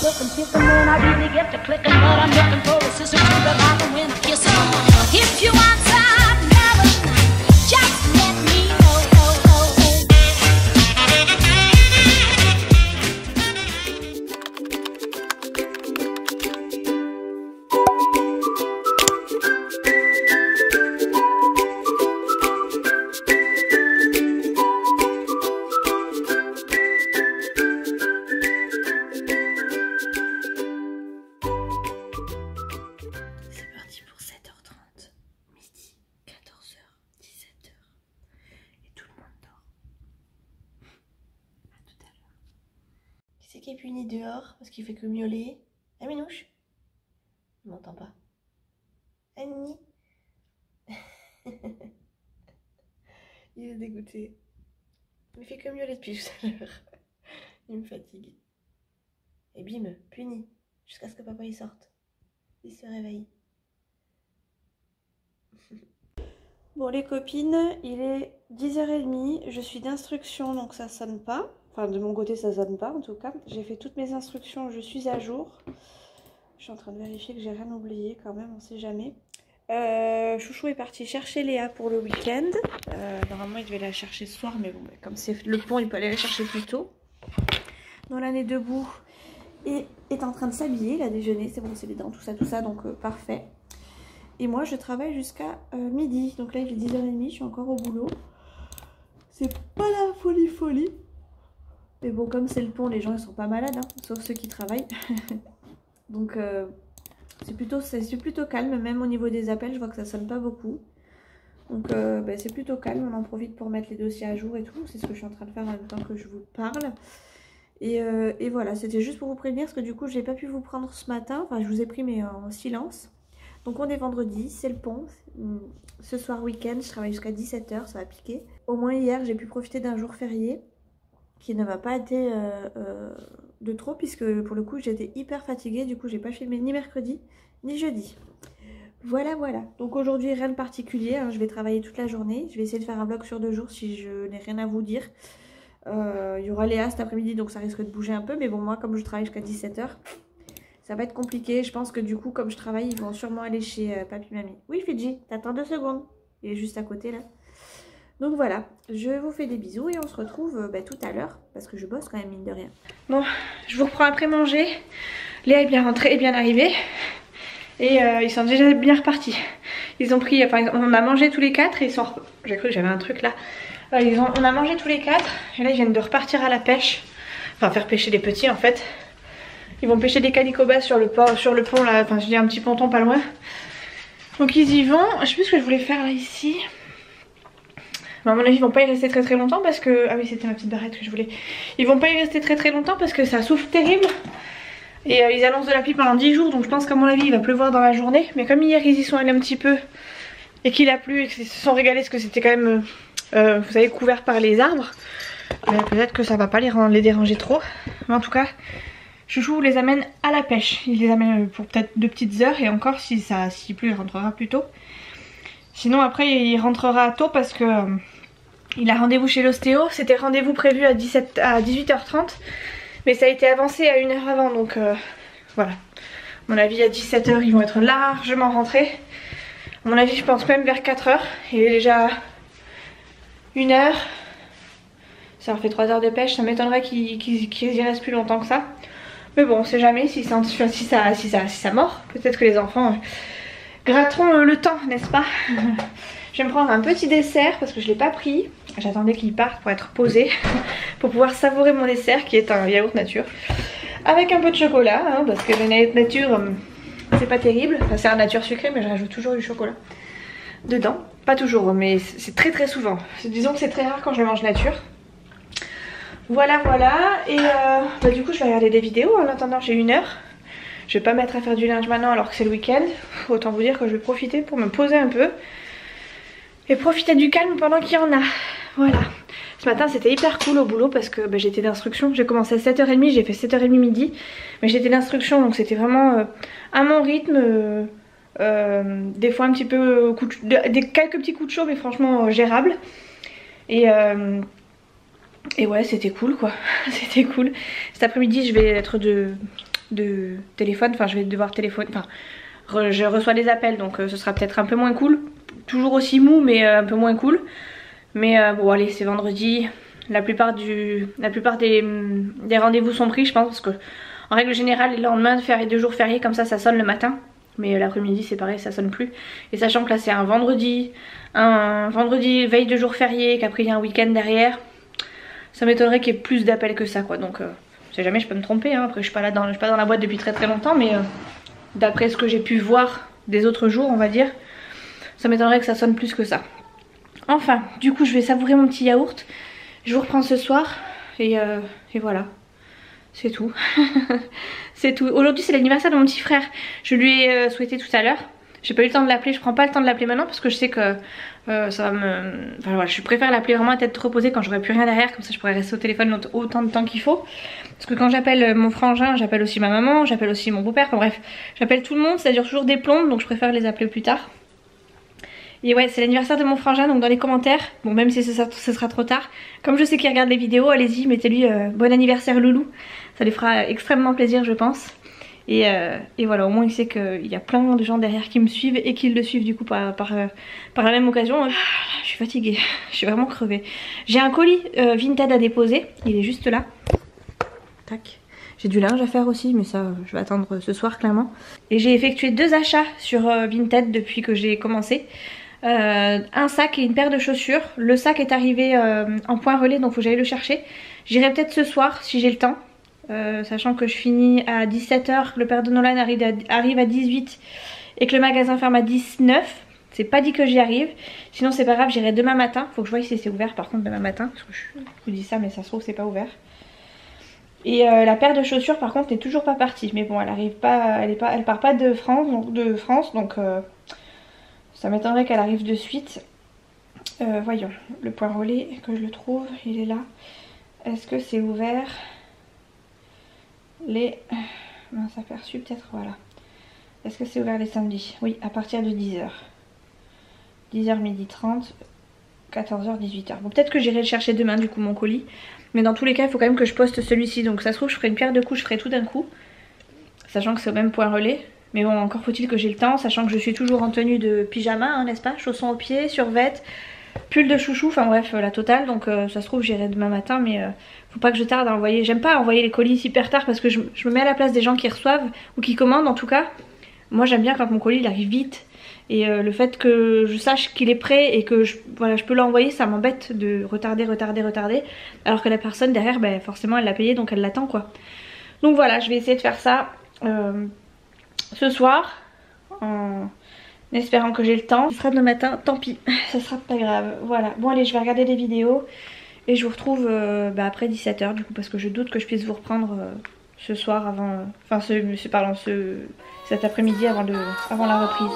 looking, picking when I really get to clicking, but I'm looking for a sister to the rock and win a kiss. If you want some loving, just let me know. C'est qui est puni dehors parce qu'il fait que miauler. Ah Minouche, il m'entend pas. Annie. Il est dégoûté. Il fait que miauler depuis tout à l'heure. Il me fatigue. Et bim, puni. Jusqu'à ce que papa y sorte. Il se réveille. Bon les copines, il est 10h30. Je suis d'instruction donc ça sonne pas. Enfin de mon côté ça sonne pas en tout cas. J'ai fait toutes mes instructions, je suis à jour. Je suis en train de vérifier que j'ai rien oublié quand même, on sait jamais. Chouchou est parti chercher Léa pour le week-end. Normalement il devait la chercher ce soir mais bon comme c'est le pont il peut aller la chercher plus tôt. Nolan est debout et est en train de s'habiller, il a déjeuné, c'est bon, c'est les dents, tout ça donc parfait. Et moi je travaille jusqu'à midi, donc là il est 10h30, je suis encore au boulot. C'est pas la folie. Mais bon, comme c'est le pont, les gens ils sont pas malades, hein, sauf ceux qui travaillent. Donc c'est plutôt calme, même au niveau des appels, je vois que ça sonne pas beaucoup. Donc c'est plutôt calme, on en profite pour mettre les dossiers à jour et tout. C'est ce que je suis en train de faire en même temps que je vous parle. Et voilà, c'était juste pour vous prévenir, parce que du coup j'ai pas pu vous prendre ce matin. Enfin je vous ai pris mais en silence. Donc on est vendredi, c'est le pont. Ce soir week-end, je travaille jusqu'à 17h, ça va piquer. Au moins hier j'ai pu profiter d'un jour férié qui ne m'a pas été de trop, puisque pour le coup j'étais hyper fatiguée, du coup j'ai pas filmé ni mercredi ni jeudi. Voilà. Donc aujourd'hui rien de particulier, hein. Je vais travailler toute la journée, je vais essayer de faire un vlog sur 2 jours si je n'ai rien à vous dire. Il y aura Léa cet après-midi donc ça risque de bouger un peu, mais bon moi comme je travaille jusqu'à 17h, ça va être compliqué. Je pense que du coup comme je travaille ils vont sûrement aller chez papy mamie. Oui Fidji, t'attends 2 secondes, il est juste à côté là. Donc voilà, je vous fais des bisous et on se retrouve tout à l'heure parce que je bosse quand même mine de rien. Bon, je vous reprends après manger. Léa est bien rentrée et bien arrivée. Et ils sont déjà bien repartis. Ils ont pris, enfin on a mangé tous les 4 et ils sont... J'ai cru que j'avais un truc là. On a mangé tous les 4 et là ils viennent de repartir à la pêche. Enfin faire pêcher les petits en fait. Ils vont pêcher des calicobas sur le pont là, enfin je dis un petit ponton pas loin. Donc ils y vont. Je sais plus ce que je voulais faire là ici. Mais à mon avis ils vont pas y rester très longtemps parce que... Ah oui c'était ma petite barrette que je voulais. Ils vont pas y rester très longtemps parce que ça souffle terrible. Et ils annoncent de la pluie pendant 10 jours. Donc je pense qu'à mon avis il va pleuvoir dans la journée. Mais comme hier ils y sont allés un petit peu et qu'il a plu et qu'ils se sont régalés parce que c'était quand même vous savez couvert par les arbres, peut-être que ça va pas les déranger trop. Mais en tout cas Chouchou les amène à la pêche. Il les amène pour peut-être 2 petites heures. Et encore s'il pleut il rentrera plus tôt. Sinon après il rentrera tôt parce que il a rendez-vous chez l'ostéo. C'était rendez-vous prévu à 18h30. Mais ça a été avancé à 1 heure avant. Donc voilà. À mon avis à 17h ils vont être largement rentrés. À mon avis je pense même vers 4h. Il est déjà 1 heure. Ça leur fait 3 heures de pêche. Ça m'étonnerait qu'ils y restent plus longtemps que ça. Mais bon on sait jamais si ça mord. Peut-être que les enfants gratteront le temps, n'est-ce pas? Je vais me prendre un petit dessert parce que je ne l'ai pas pris. J'attendais qu'il parte pour être posé, pour pouvoir savourer mon dessert qui est un yaourt nature. Avec un peu de chocolat, hein, parce que le yaourt nature, c'est pas terrible. Enfin, c'est un nature sucré, mais je rajoute toujours du chocolat dedans. Pas toujours, mais c'est très souvent. Disons que c'est très rare quand je le mange nature. Voilà. Et du coup, je vais regarder des vidéos. En attendant, j'ai 1 heure. Je vais pas me mettre à faire du linge maintenant alors que c'est le week-end. Autant vous dire que je vais profiter pour me poser un peu. Et profiter du calme pendant qu'il y en a. Voilà. Ce matin c'était hyper cool au boulot parce que j'étais d'instruction. J'ai commencé à 7h30, j'ai fait 7h30 midi. Mais j'étais d'instruction donc c'était vraiment à mon rythme. Des fois un petit peu quelques petits coups de chaud mais franchement gérable. Et ouais c'était cool quoi. C'était cool. Cet après-midi je vais être de de téléphone, enfin je vais devoir téléphoner, enfin je reçois des appels donc ce sera peut-être un peu moins cool. Toujours aussi mou mais un peu moins cool. Mais bon allez, c'est vendredi, la plupart des rendez-vous sont pris je pense, parce que en règle générale les lendemains de jours fériés comme ça sonne le matin. Mais l'après-midi c'est pareil, ça sonne plus. Et sachant que là c'est un vendredi veille de jour férié, qu'après il y a un week-end derrière, ça m'étonnerait qu'il y ait plus d'appels que ça quoi. Donc je sais jamais, je peux me tromper hein. Après je suis pas dans la boîte depuis très longtemps, mais d'après ce que j'ai pu voir des autres jours on va dire, ça m'étonnerait que ça sonne plus que ça. Enfin du coup je vais savourer mon petit yaourt. Je vous reprends ce soir et voilà. C'est tout. C'est tout. Aujourd'hui c'est l'anniversaire de mon petit frère. Je lui ai souhaité tout à l'heure. J'ai pas eu le temps de l'appeler. Je prends pas le temps de l'appeler maintenant parce que je sais que ça va me... Enfin voilà, je préfère l'appeler vraiment à tête reposée quand j'aurai plus rien derrière. Comme ça je pourrais rester au téléphone autant de temps qu'il faut. Parce que quand j'appelle mon frangin, j'appelle aussi ma maman, j'appelle aussi mon beau-père. Enfin bref, j'appelle tout le monde. Ça dure toujours des plombes donc je préfère les appeler plus tard. Et ouais, c'est l'anniversaire de mon frangin, donc dans les commentaires, bon même si ce sera trop tard, comme je sais qu'il regarde les vidéos, allez-y, mettez-lui bon anniversaire loulou, ça lui fera extrêmement plaisir je pense. Et voilà, au moins il sait qu'il y a plein de gens derrière qui me suivent et qui le suivent du coup par la même occasion. Je suis fatiguée, je suis vraiment crevée. J'ai un colis Vinted à déposer, il est juste là. Tac. J'ai du linge à faire aussi, mais ça je vais attendre ce soir clairement. Et j'ai effectué 2 achats sur Vinted depuis que j'ai commencé. Un sac et une paire de chaussures. Le sac est arrivé en point relais donc faut que j'aille le chercher. J'irai peut-être ce soir si j'ai le temps, sachant que je finis à 17 h, le père de Nolan arrive à 18 et que le magasin ferme à 19. C'est pas dit que j'y arrive, sinon c'est pas grave, j'irai demain matin. Faut que je voie si c'est ouvert par contre demain matin, parce que je vous dis ça mais ça se trouve c'est pas ouvert. Et la paire de chaussures par contre n'est toujours pas partie, mais bon elle arrive pas, elle part pas de France donc ça m'étonnerait qu'elle arrive de suite. Voyons, le point relais, que je le trouve, il est là. Est-ce que c'est ouvert? Les... mince aperçu peut-être, voilà. Est-ce que c'est ouvert les samedis? Oui, à partir de 10 h. 10 h, midi 30, 14 h, 18 h. Bon, peut-être que j'irai le chercher demain du coup mon colis. Mais dans tous les cas, il faut quand même que je poste celui-ci. Donc ça se trouve, je ferai une pierre de coups, je ferai tout d'un coup. Sachant que c'est au même point relais. Mais bon, encore faut-il que j'ai le temps, sachant que je suis toujours en tenue de pyjama, hein, n'est-ce pas? Chaussons aux pieds, survêt, pull de chouchou, enfin bref, la totale. Donc ça se trouve, j'irai demain matin, mais faut pas que je tarde à envoyer. J'aime pas envoyer les colis hyper tard parce que je me mets à la place des gens qui reçoivent ou qui commandent en tout cas. Moi j'aime bien quand mon colis il arrive vite. Et le fait que je sache qu'il est prêt et que voilà, je peux l'envoyer, ça m'embête de retarder. Alors que la personne derrière, ben, forcément elle l'a payé donc elle l'attend quoi. Donc voilà, je vais essayer de faire ça ce soir en espérant que j'ai le temps. Ce sera demain matin, tant pis, ça sera pas grave. Voilà, bon allez, je vais regarder des vidéos et je vous retrouve après 17 h du coup, parce que je doute que je puisse vous reprendre ce soir avant, enfin cet après-midi avant la reprise.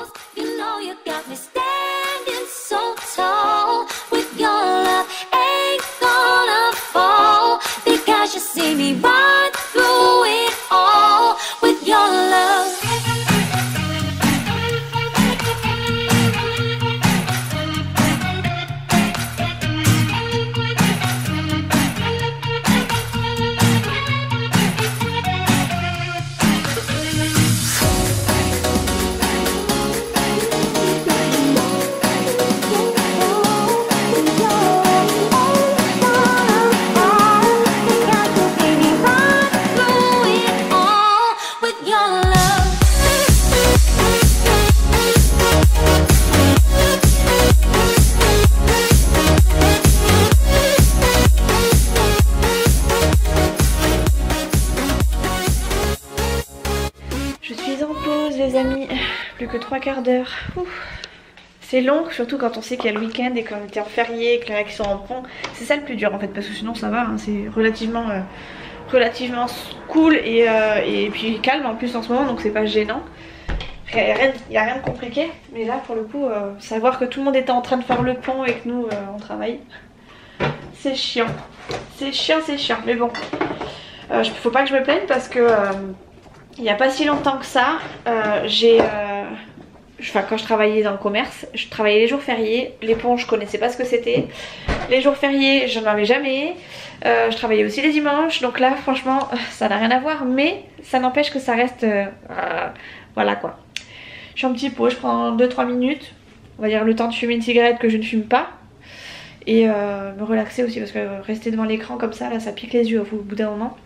Les amis, plus que 3 quarts d'heure. C'est long, surtout quand on sait qu'il y a le week-end et qu'on était en férié, qu'il y en a qui sont en pont. C'est ça le plus dur en fait, parce que sinon ça va, hein, c'est relativement cool et puis calme en plus en ce moment, donc c'est pas gênant. Il n'y a rien de compliqué, mais là pour le coup, savoir que tout le monde était en train de faire le pont et que nous on travaille, c'est chiant. C'est chiant, mais bon, faut pas que je me plaigne parce que il n'y a pas si longtemps que ça, j'ai enfin quand je travaillais dans le commerce, je travaillais les jours fériés. Les ponts, je connaissais pas ce que c'était. Les jours fériés, je n'en avais jamais. Je travaillais aussi les dimanches. Donc là, franchement, ça n'a rien à voir. Mais ça n'empêche que ça reste... voilà quoi. Je suis un petit pot, je prends 2-3 minutes. On va dire le temps de fumer une cigarette que je ne fume pas. Et me relaxer aussi parce que rester devant l'écran comme ça, là, ça pique les yeux au bout d'un moment.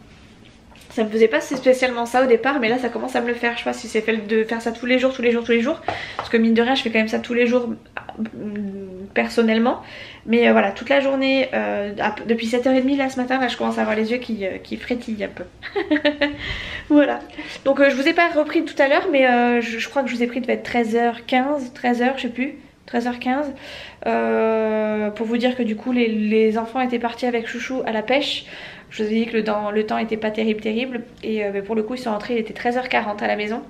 Ça me faisait pas spécialement ça au départ, mais là ça commence à me le faire. Je sais pas si c'est fait de faire ça tous les jours. Parce que mine de rien, je fais quand même ça tous les jours personnellement. Mais voilà, toute la journée, depuis 7h30 là ce matin, là je commence à avoir les yeux qui frétillent un peu. Voilà. Donc je vous ai pas repris tout à l'heure, mais je crois que je vous ai pris devait être 13h15, 13h, je sais plus. 13h15 pour vous dire que du coup les enfants étaient partis avec Chouchou à la pêche. Je vous ai dit que le temps était pas terrible et pour le coup ils sont rentrés, il était 13h40 à la maison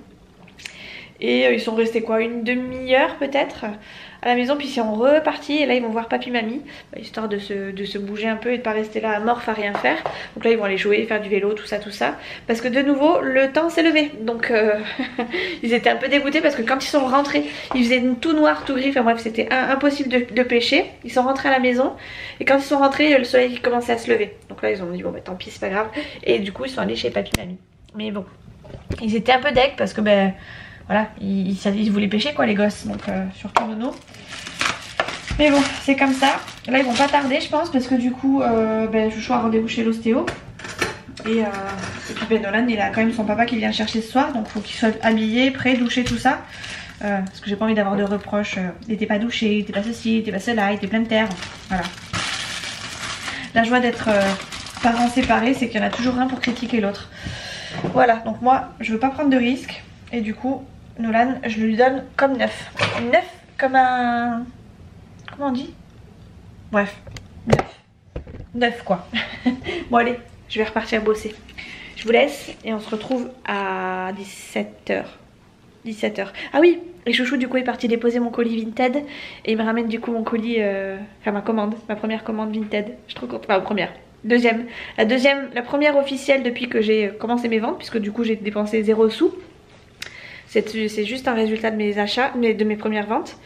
et ils sont restés quoi, une demi-heure peut-être à la maison, puis ils sont repartis et là ils vont voir papy mamie histoire de se bouger un peu et de pas rester là amorphe à rien faire. Donc là ils vont aller jouer, faire du vélo, tout ça parce que de nouveau le temps s'est levé, donc ils étaient un peu dégoûtés parce que quand ils sont rentrés il faisait tout noir, tout gris, enfin bref c'était impossible de pêcher. Ils sont rentrés à la maison et quand ils sont rentrés le soleil commençait à se lever, donc là ils ont dit bon bah tant pis c'est pas grave, et du coup ils sont allés chez papy mamie. Mais bon, ils étaient un peu deg parce que ben voilà, ils voulaient pêcher quoi les gosses, donc surtout Nono. Mais bon, c'est comme ça. Là ils vont pas tarder je pense parce que du coup Chouchou a rendez-vous chez l'ostéo. Et puis Nolan il a quand même son papa qui vient le chercher ce soir, donc faut qu'il soit habillé, prêt, douché, tout ça. Parce que j'ai pas envie d'avoir de reproches. Il était pas douché, il était pas ceci, il était pas cela, il était plein de terre. Voilà. La joie d'être parents séparés, c'est qu'il y en a toujours un pour critiquer l'autre. Voilà, donc moi je veux pas prendre de risques. Et du coup, Nolan, je lui donne comme neuf. Neuf comme un... Comment on dit? Bref, neuf. Neuf quoi. Bon allez, je vais repartir bosser. Je vous laisse et on se retrouve à 17h. 17h. Ah oui, et Chouchou du coup est parti déposer mon colis Vinted. Et il me ramène du coup mon colis, enfin ma commande, ma première commande Vinted. Je suis trop contente, enfin première. Deuxième. La première officielle depuis que j'ai commencé mes ventes, puisque du coup j'ai dépensé 0 sous. C'est juste un résultat de mes achats, de mes premières ventes.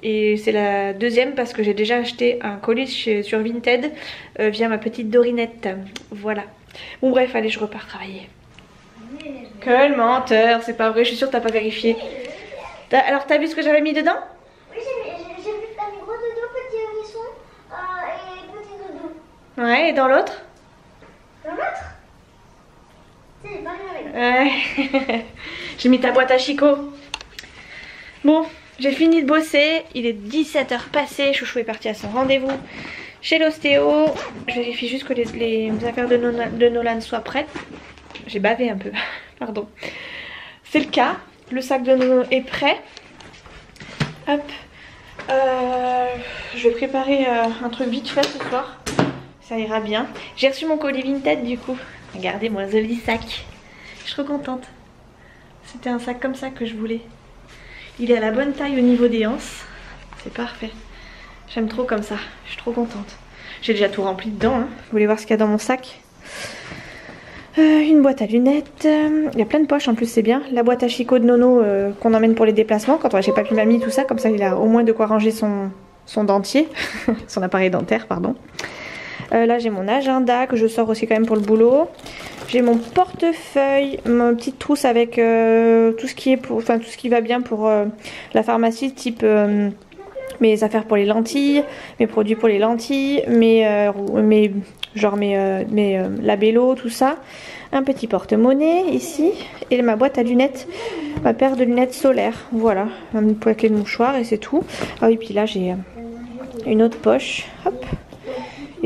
Et c'est la deuxième parce que j'ai déjà acheté un colis sur Vinted via ma petite Dorinette. Voilà. Bon bref, allez, je repars travailler. Quel menteur, c'est pas vrai, je suis sûre que t'as pas vérifié. Alors t'as vu ce que j'avais mis dedans? Oui, j'ai vu que t'as mis gros dodo, petit hérisson et petit dodo. Ouais, et dans l'autre? Dans l'autre? C'est pareil avec. Ouais. J'ai mis ta boîte à Chico. Bon, j'ai fini de bosser. Il est 17h passé. Chouchou est parti à son rendez-vous chez l'ostéo. Je vérifie juste que les affaires de Nolan soient prêtes. J'ai bavé un peu. Pardon. C'est le cas. Le sac de Nono est prêt. Hop. Je vais préparer un truc vite fait ce soir. Ça ira bien. J'ai reçu mon colis Vinted du coup. Regardez moi, joli sac. Je suis trop contente. C'était un sac comme ça que je voulais. Il est à la bonne taille au niveau des hanches. C'est parfait. J'aime trop comme ça. Je suis trop contente. J'ai déjà tout rempli dedans. Hein. Vous voulez voir ce qu'il y a dans mon sac? Une boîte à lunettes. Il y a plein de poches en plus, c'est bien. La boîte à Chico de Nono qu'on emmène pour les déplacements. Quand on va chez papy mamie, tout ça. Comme ça, il a au moins de quoi ranger son dentier. Son appareil dentaire, pardon. Là, j'ai mon agenda que je sors aussi quand même pour le boulot. J'ai mon portefeuille, ma petite trousse avec tout ce qui est pour, enfin tout ce qui va bien pour la pharmacie, type mes affaires pour les lentilles, mes produits pour les lentilles, mes labellos, tout ça. Un petit porte-monnaie ici et ma boîte à lunettes, ma paire de lunettes solaires. Voilà, un paquet de mouchoirs et c'est tout. Ah oui, puis là j'ai une autre poche. Hop.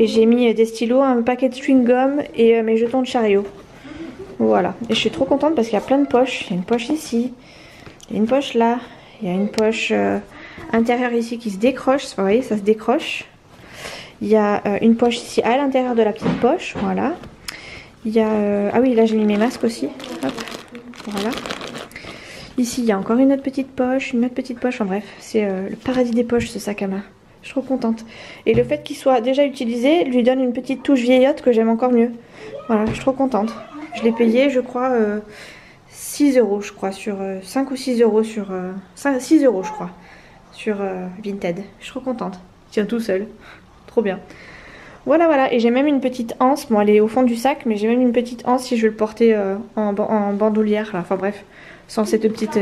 Et j'ai mis des stylos, un paquet de chewing-gum et mes jetons de chariot. Voilà. Et je suis trop contente parce qu'il y a plein de poches. Il y a une poche ici. Il y a une poche là. Il y a une poche intérieure ici qui se décroche. Vous voyez, ça se décroche. Il y a une poche ici à l'intérieur de la petite poche. Voilà. Il y a... ah oui, là j'ai mis mes masques aussi. Hop. Voilà. Ici, il y a encore une autre petite poche. Une autre petite poche. Enfin bref, c'est le paradis des poches ce sac à main. Je suis trop contente. Et le fait qu'il soit déjà utilisé lui donne une petite touche vieillotte que j'aime encore mieux. Voilà, je suis trop contente. Je l'ai payé, je crois, 6 € je crois, sur 5 ou 6 € sur 6 € je crois, sur Vinted. Je suis trop contente. Il tient tout seul. Trop bien. Voilà, voilà. Et j'ai même une petite anse. Bon, elle est au fond du sac, mais j'ai même une petite anse si je veux le porter en bandoulière. Là. Enfin bref, sans cette petite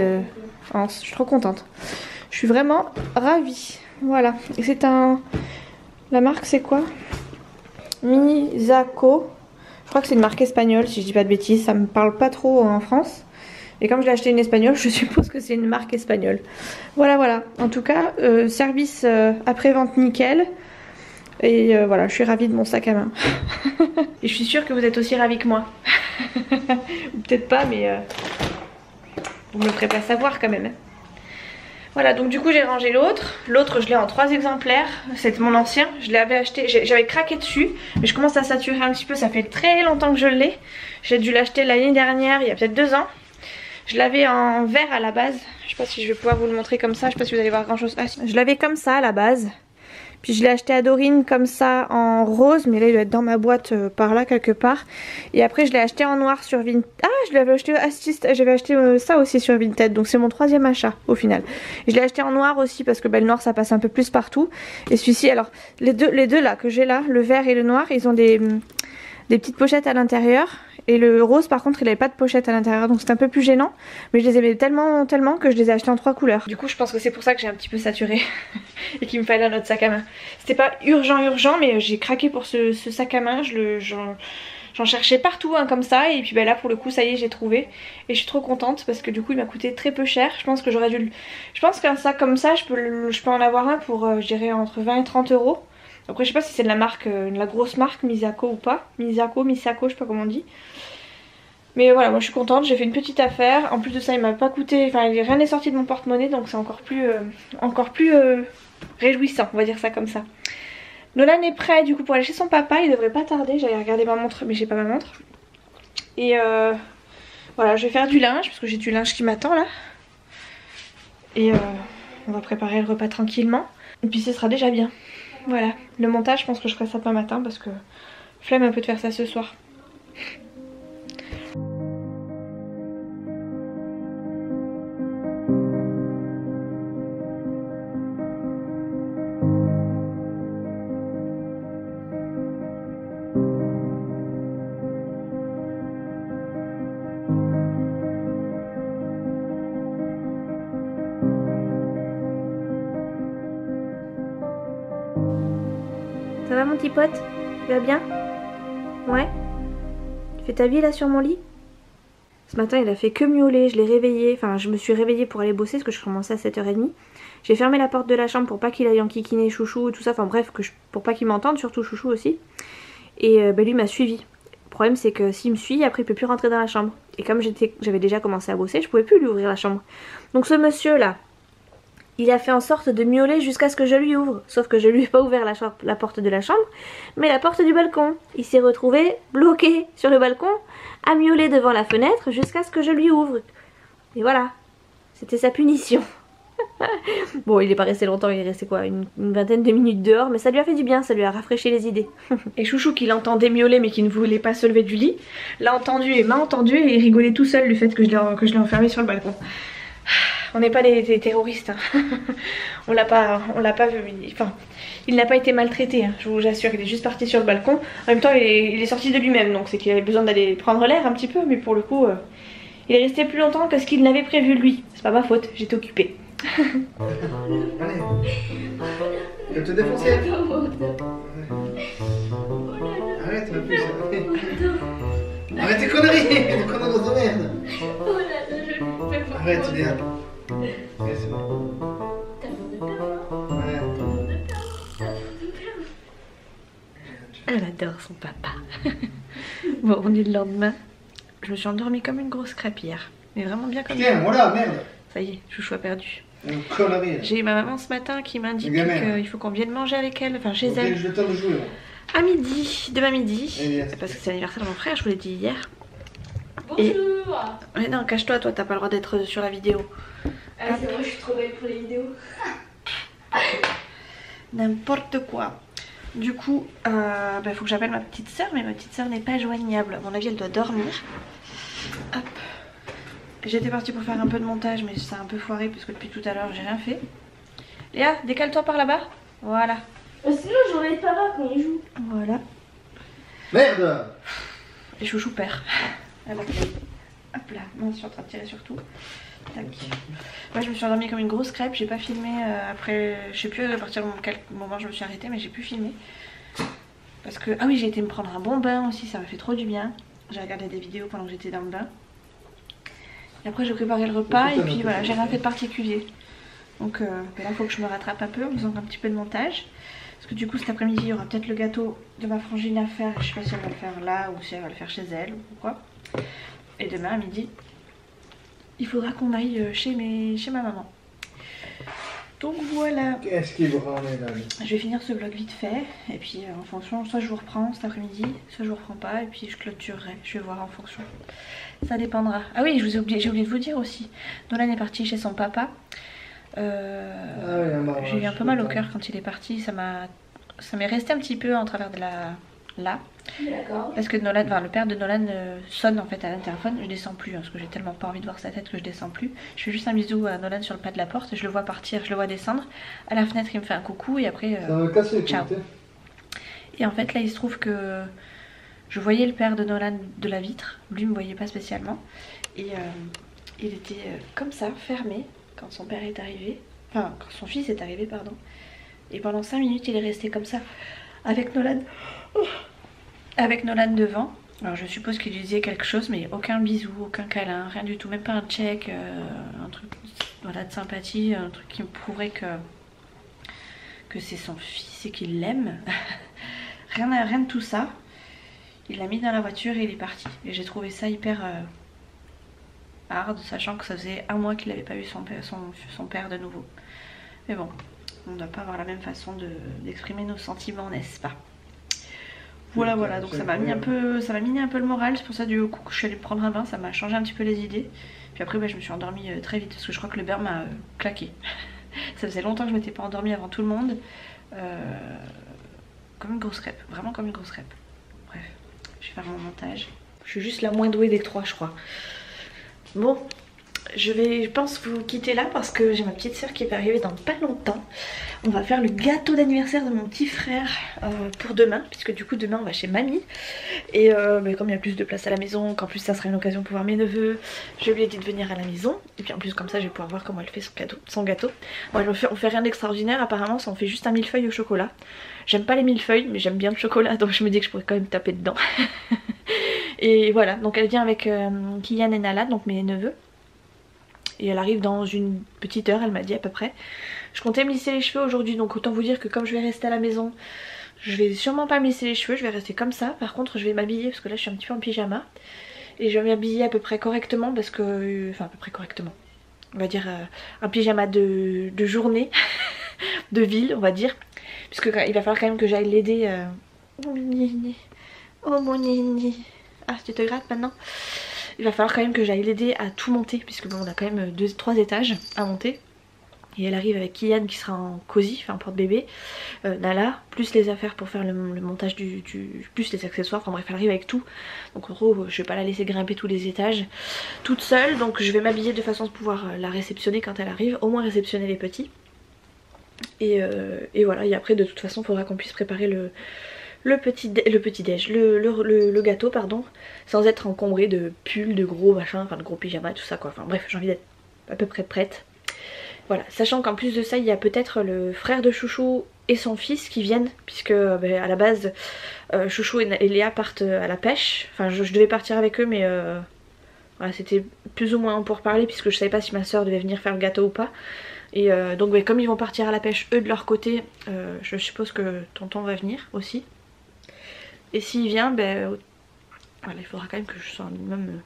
anse. Je suis trop contente. Je suis vraiment ravie. Voilà. Et c'est un... La marque c'est quoi? Misako. Je crois que c'est une marque espagnole si je dis pas de bêtises. Ça me parle pas trop en France. Et comme je l'ai acheté une espagnole, je suppose que c'est une marque espagnole. Voilà, voilà. En tout cas, service après-vente nickel. Et voilà, je suis ravie de mon sac à main. Et je suis sûre que vous êtes aussi ravis que moi. Ou peut-être pas, mais vous me le ferez pas savoir quand même. Voilà, donc du coup j'ai rangé l'autre. L'autre je l'ai en 3 exemplaires. C'est mon ancien, je l'avais acheté, j'avais craqué dessus. Mais je commence à saturer un petit peu, ça fait très longtemps que je l'ai. J'ai dû l'acheter l'année dernière, il y a peut-être 2 ans. Je l'avais en vert à la base. Je sais pas si je vais pouvoir vous le montrer comme ça, je sais pas si vous allez voir grand chose. Ah, si. Je l'avais comme ça à la base. Puis je l'ai acheté à Dorine comme ça en rose, mais là il doit être dans ma boîte par là quelque part. Et après je l'ai acheté en noir sur Vinted. Ah, je l'avais acheté, j'avais acheté ça aussi sur Vinted, donc c'est mon 3e achat au final. Et je l'ai acheté en noir aussi parce que le noir ça passe un peu plus partout. Et celui-ci, alors les deux là que j'ai là, le vert et le noir, ils ont des petites pochettes à l'intérieur. Et le rose par contre il n'avait pas de pochette à l'intérieur, donc c'est un peu plus gênant. Mais je les aimais tellement que je les ai achetés en 3 couleurs. Du coup je pense que c'est pour ça que j'ai un petit peu saturé et qu'il me fallait un autre sac à main. C'était pas urgent mais j'ai craqué pour ce sac à main. J'en cherchais partout comme ça, et puis là pour le coup ça y est j'ai trouvé. Et je suis trop contente parce que du coup il m'a coûté très peu cher. Je pense que j'aurais dû... Je pense qu'un sac comme ça je peux en avoir un pour je dirais entre 20 et 30 €. Après je sais pas si c'est de la marque, la grosse marque Misako ou pas. Misako, je sais pas comment on dit. Mais voilà, moi je suis contente, j'ai fait une petite affaire. En plus de ça il m'a pas coûté, enfin rien n'est sorti de mon porte-monnaie, donc c'est encore plus réjouissant, on va dire ça comme ça. Nolan est prêt du coup pour aller chez son papa, il devrait pas tarder. J'allais regarder ma montre mais j'ai pas ma montre. Et voilà, je vais faire du linge parce que j'ai du linge qui m'attend là. Et on va préparer le repas tranquillement. Et puis ce sera déjà bien. Voilà, le montage je pense que je ferai ça demain matin parce que flemme un peu de faire ça ce soir. Ça va mon petit pote? Tu vas bien? Ouais? Tu fais ta vie là sur mon lit? Ce matin il a fait que miauler, je l'ai réveillé, enfin je me suis réveillée pour aller bosser parce que je commençais à 7h30. J'ai fermé la porte de la chambre pour pas qu'il aille enquiquiner Chouchou, tout ça, enfin bref, pour pas qu'il m'entende, surtout Chouchou aussi. Et lui m'a suivi. Le problème c'est que s'il me suit, après il peut plus rentrer dans la chambre. Et comme j'avais déjà commencé à bosser, je pouvais plus lui ouvrir la chambre. Donc ce monsieur là, il a fait en sorte de miauler jusqu'à ce que je lui ouvre. Sauf que je lui ai pas ouvert la porte de la chambre, mais la porte du balcon. Il s'est retrouvé bloqué sur le balcon, à miauler devant la fenêtre jusqu'à ce que je lui ouvre. Et voilà, c'était sa punition. Bon, il est pas resté longtemps, il est resté quoi, une vingtaine de minutes dehors, mais ça lui a fait du bien, ça lui a rafraîchi les idées. Et Chouchou qui l'entendait miauler mais qui ne voulait pas se lever du lit, l'a entendu et m'a entendu et il rigolait tout seul du fait que je l'ai enfermé sur le balcon. On n'est pas des terroristes, hein. on l'a pas vu, enfin, il n'a pas été maltraité, hein, je vous assure, il est juste parti sur le balcon. En même temps il est sorti de lui-même, donc c'est qu'il avait besoin d'aller prendre l'air un petit peu, mais pour le coup, il est resté plus longtemps que ce qu'il n'avait prévu lui. C'est pas ma faute, j'étais occupée. Allez, je vais te défoncer. Arrête, ma puce. Arrête tes conneries, tes conneries de merde. Arrête, Léa. Ouais, c'est bon. Ouais. Elle adore son papa. Bon, on est le lendemain. Je me suis endormie comme une grosse crêpe hier. Mais vraiment bien comme ça. Putain, voilà, merde. Ça y est, Chouchou a perdu. J'ai eu ma maman ce matin qui m'indique qu'il faut qu'on vienne manger avec elle, enfin chez elle. Je vais t'en jouer. À midi, demain midi. Parce que c'est l'anniversaire de mon frère, je vous l'ai dit hier. Bonjour. Mais non, cache-toi, toi t'as pas le droit d'être sur la vidéo. Ah, c'est vrai, je suis trop belle pour les vidéos. N'importe quoi. Du coup, faut que j'appelle ma petite soeur, mais ma petite soeur n'est pas joignable. À mon avis, elle doit dormir. Hop. J'étais partie pour faire un peu de montage mais ça a un peu foiré parce que depuis tout à l'heure j'ai rien fait. Léa, décale-toi par là-bas. Voilà. Sinon j'aurais pas là quand il joue. Voilà. Merde. Et chouchou perd. Elle a fait. Hop là, non, je suis en train de tirer sur tout. Tac. Moi je me suis endormie comme une grosse crêpe, j'ai pas filmé après, je sais plus à partir de quel moment je me suis arrêtée mais j'ai pu filmer. Parce que, ah oui, j'ai été me prendre un bon bain aussi, ça m'a fait trop du bien. J'ai regardé des vidéos pendant que j'étais dans le bain. Et après j'ai préparé le repas et puis voilà, j'ai rien fait de particulier. Donc là il faut que je me rattrape un peu en faisant un petit peu de montage. Parce que du coup cet après-midi il y aura peut-être le gâteau de ma frangine à faire. Je sais pas si elle va le faire là ou si elle va le faire chez elle ou quoi. Et demain à midi, il faudra qu'on aille chez ma maman. Donc voilà. Qu'est-ce qui vous ramène là? Je vais finir ce vlog vite fait. Et puis en fonction, soit je vous reprends cet après-midi, soit je vous reprends pas. Et puis je clôturerai. Je vais voir en fonction. Ça dépendra. Ah oui, j'ai oublié de vous dire aussi. Nolan est parti chez son papa. J'ai eu un peu mal au cœur quand il est parti. Ça m'est resté un petit peu en travers de là. Parce que Nolan, enfin, le père de Nolan sonne en fait à l'interphone. Je descends plus hein, parce que j'ai tellement pas envie de voir sa tête que je descends plus. Je fais juste un bisou à Nolan sur le pas de la porte. Je le vois partir, je le vois descendre. À la fenêtre il me fait un coucou et après ça m'a cassé, ciao. Et en fait là il se trouve que je voyais le père de Nolan de la vitre. Lui me voyait pas spécialement. Et il était comme ça, fermé quand son père est arrivé. Enfin quand son fils est arrivé pardon. Et pendant 5 minutes il est resté comme ça avec Nolan. Avec Nolan devant. Alors je suppose qu'il lui disait quelque chose mais aucun bisou, aucun câlin, rien du tout, même pas un check, un truc voilà, de sympathie, un truc qui me prouverait que c'est son fils et qu'il l'aime. rien de tout ça. Il l'a mis dans la voiture et il est parti. Et j'ai trouvé ça hyper hard, sachant que ça faisait 1 mois qu'il n'avait pas eu son père de nouveau. Mais bon, on ne doit pas avoir la même façon d'exprimer nos sentiments, n'est-ce pas? Voilà, donc ça m'a mis un peu le moral. C'est pour ça du coup que je suis allée prendre un bain, ça m'a changé un petit peu les idées. Puis après je me suis endormie très vite parce que je crois que le beurre m'a claqué. Ça faisait longtemps que je m'étais pas endormie avant tout le monde. Comme une grosse crêpe, vraiment comme une grosse crêpe. Bref, je vais faire mon montage. Je suis juste la moins douée des 3 je crois. Bon, je pense vous quitter là parce que j'ai ma petite soeur qui va arriver dans pas longtemps. On va faire le gâteau d'anniversaire de mon petit frère pour demain, puisque du coup demain on va chez mamie. Et comme il y a plus de place à la maison, qu'en plus ça sera une occasion pour voir mes neveux, je lui ai dit de venir à la maison. Et puis en plus comme ça je vais pouvoir voir comment elle fait son gâteau. Bon, on fait rien d'extraordinaire apparemment, ça on fait juste un millefeuille au chocolat. J'aime pas les millefeuilles mais j'aime bien le chocolat, donc je me dis que je pourrais quand même taper dedans. Et voilà, donc elle vient avec Kylian et Nala, donc mes neveux. Et elle arrive dans une petite heure, elle m'a dit à peu près. Je comptais me lisser les cheveux aujourd'hui, donc autant vous dire que comme je vais rester à la maison, je vais sûrement pas me lisser les cheveux, je vais rester comme ça. Par contre je vais m'habiller parce que là je suis un petit peu en pyjama. Et je vais m'habiller à peu près correctement parce que... Enfin à peu près correctement. On va dire un pyjama de journée, de ville on va dire. Puisque il va falloir quand même que j'aille l'aider... Oh mon nini. Ah tu te grattes maintenant? Il va falloir quand même que j'aille l'aider à tout monter puisque bon, on a quand même 3 étages à monter. Et elle arrive avec Kylian qui sera en cosy, enfin porte-bébé, Nala, plus les affaires pour faire le montage plus les accessoires, enfin bref elle arrive avec tout. Donc en gros je vais pas la laisser grimper tous les étages toute seule, donc je vais m'habiller de façon à pouvoir la réceptionner quand elle arrive, au moins réceptionner les petits. Et voilà, et après de toute façon il faudra qu'on puisse préparer le gâteau pardon, sans être encombré de pulls, de gros machins, enfin de gros pyjamas, tout ça quoi. Enfin bref, j'ai envie d'être à peu près prête. Voilà, sachant qu'en plus de ça il y a peut-être le frère de Chouchou et son fils qui viennent, puisque à la base Chouchou et Léa partent à la pêche. Enfin je devais partir avec eux mais voilà, c'était plus ou moins pour parler puisque je savais pas si ma soeur devait venir faire le gâteau ou pas. Et donc comme ils vont partir à la pêche eux de leur côté, je suppose que tonton va venir aussi. Et s'il vient, voilà, il faudra quand même que je sois un minimum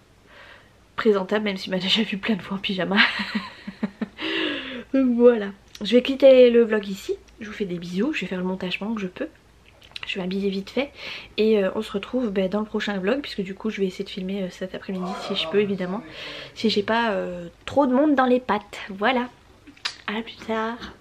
présentable, même s'il m'a déjà vu plein de fois en pyjama. Donc voilà, je vais quitter le vlog ici. Je vous fais des bisous, je vais faire le montage pendant que je peux. Je vais m'habiller vite fait et on se retrouve dans le prochain vlog, puisque du coup je vais essayer de filmer cet après-midi si je peux évidemment. Si j'ai pas trop de monde dans les pattes. Voilà, à plus tard.